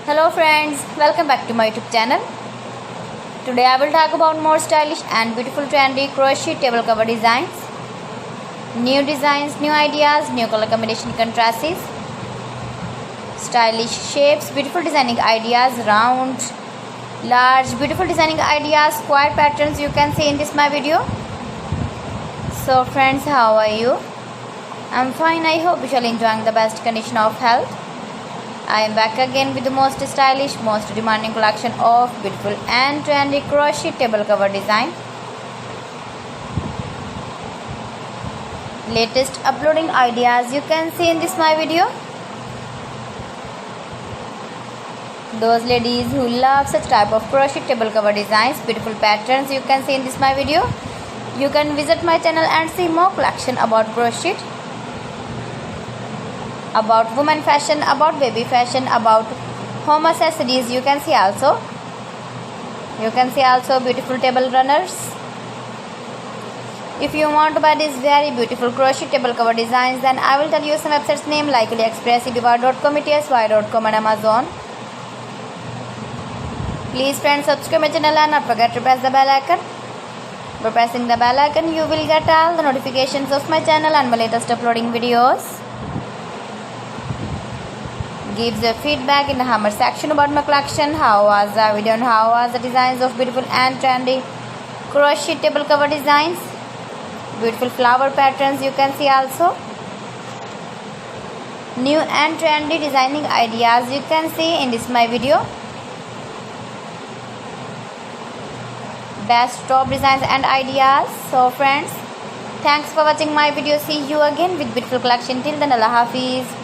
Hello friends, welcome back to my YouTube channel. Today I will talk about more stylish and beautiful trendy crochet table cover designs. New designs, new ideas, new color combination contrasts, stylish shapes, beautiful designing ideas, round, large, beautiful designing ideas, square patterns you can see in this my video. So friends, how are you? I'm fine. I hope you shall enjoying the best condition of health. I am back again with the most stylish, most demanding collection of beautiful and trendy crochet table cover design. Latest uploading ideas you can see in this my video. Those ladies who love such type of crochet table cover designs, beautiful patterns you can see in this my video. You can visit my channel and see more collection about crochet, about women fashion, about baby fashion, about home accessories. You can see also beautiful table runners. If you want to buy these very beautiful crochet table cover designs, then I will tell you some websites name like AliExpress, eBay.com, ETSY.com and Amazon. Please friends, subscribe my channel and not forget to press the bell icon. By pressing the bell icon, you will get all the notifications of my channel and my latest uploading videos. Give the feedback in the comment section about my collection. How was the video and how was the designs of beautiful and trendy crochet table cover designs, beautiful flower patterns you can see also, new and trendy designing ideas you can see in this my video, best top designs and ideas. So friends, thanks for watching my video. See you again with beautiful collection. Till then, Allah Hafiz.